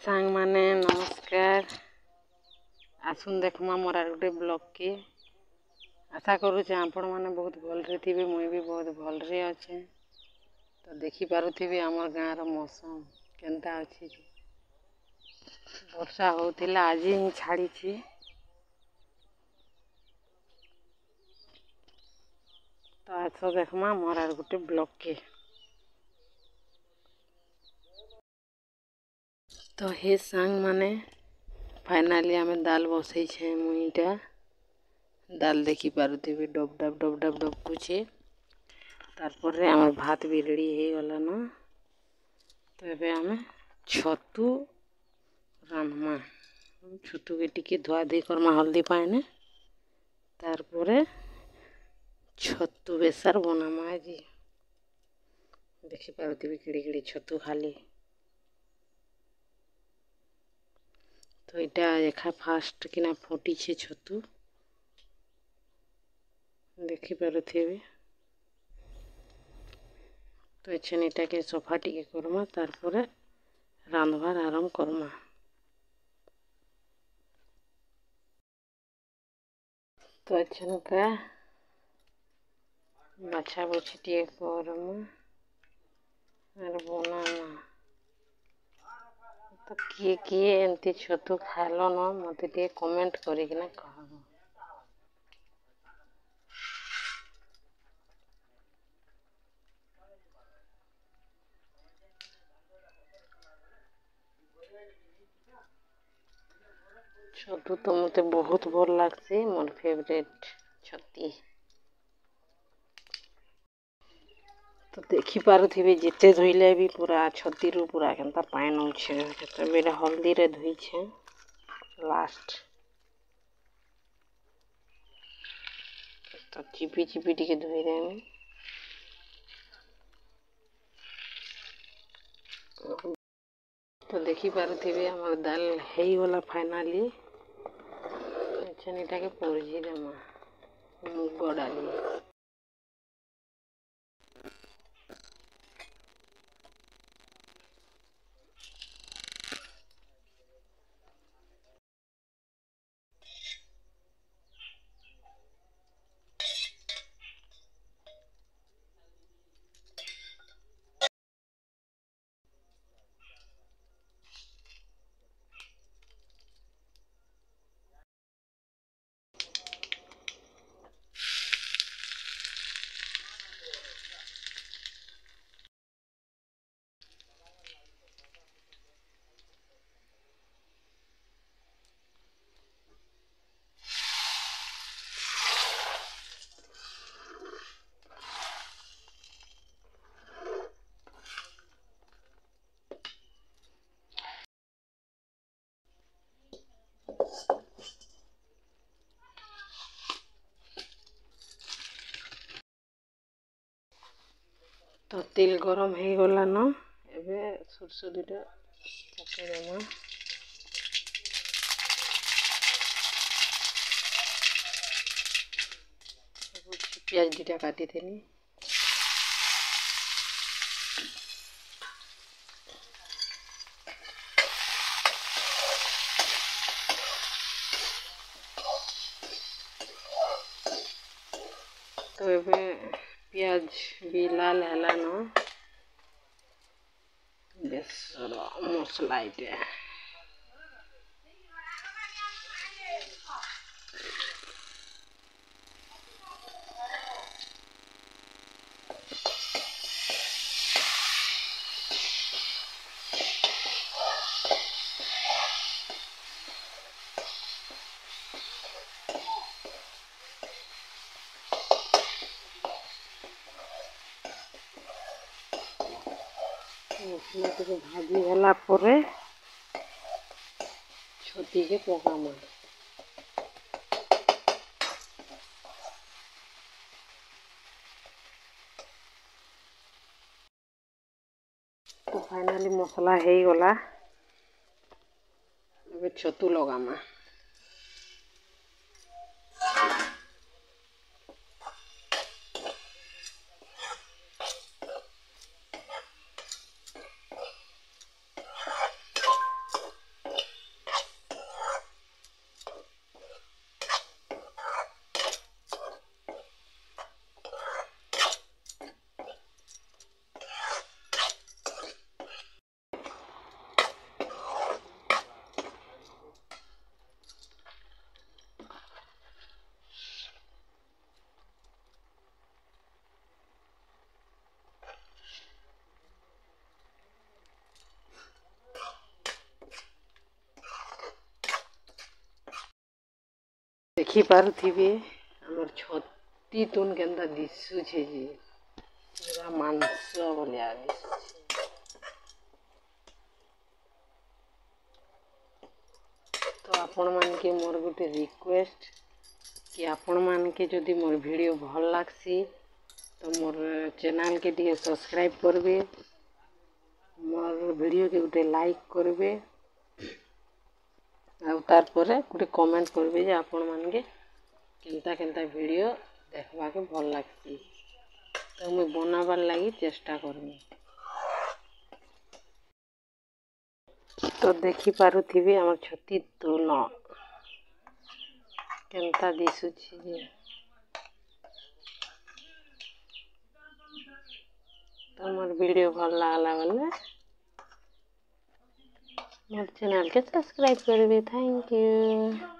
सांग माने नमस्कार। आसुन देखमा मोर आर गोटे ब्लॉग के आशा करुचे आपण मैंने बहुत भलरे थे। मुई भी बहुत भलरे अच्छे। तो देखी पारुथिबे आमर गाँव मौसम केनता अच्छी। वर्षा होतिला आज ही छाड़ी। तो आस देखमा मोर आर गोटे ब्लॉग के। तो हे सांग माने फाइनाली आमे दाल बसई छे। मुईटा दाल देखी पारुथिबे डब डब डब डब डब कुछे। तारपर आमर भात भी रेडी हो गला न। तो एबे आमे छतु रान्धमा। छतु के टिके धुआ धुई करमा हल्दी पाएने। तारपर छतु बेसार बनामा। आज देखी पारुथिबे केड़े केड़े छतु खाली। तो इटा एखा फास्ट किना फुटी छे छतु देखी पारुथिबे। तो एछन इटा के सफा टिके करमा तारपर रांधवार आरंभ करमा। तो एछन का बाछा बछी टिके करमा आर बनामा। तो किए किए एमती छतु खाइल न मते टिके कमेंट करिकिना कहब। छतु तो मते बहुत भल लागसी। मोर फेवरेट छती। तो देखी पारुथिबे जिते धोइले भी पूरा छती रु पूरा केनता पानी होछे। तो बेटा हल्दी रे धोई छे लास्ट। तो चिपी चिपी टिके धोई देमी। तो देखी पारुथिबे हमर दाल हेई गला फाइनाली। एछन इटा के पोरजी देमा मुग डाली। तो तेल गरम हो गला न। एबे सरसों दुटा पके देमा। प्याज दुटा काटी थेनी। तो एबे प्याज भी लाल हैला न। बेसर मसला इटे मसला टिके भाजी होला परे छती के पकामा। तो फाइनाली मसला हो गला। एबे छतु लगामा। देखि पारुथिबे हमर छती तुन केंता दिसुछे जे पूरा मांस भलिया दिसुछे। तो आपण मानके मोर गोटे रिक्वेस्ट कि आपण मानके जदि मोर वीडियो भल लागसी तो मोर चैनल के टिके सब्सक्राइब करबे, मोर वीडियो के गोटे लाइक करबे आ तार परे गोटे कमेंट करबे जे आपण मानके केनता केनता वीडियो देखबा के भल लागसी तो मुई बनाबार लगी चेष्टा करमी। तो देखि पारुथिबे हमर छती तुन केनता दिसुछि जे तो मोर वीडियो भल लागला बोले मोर चैनल के सब्सक्राइब करबे। Thank you.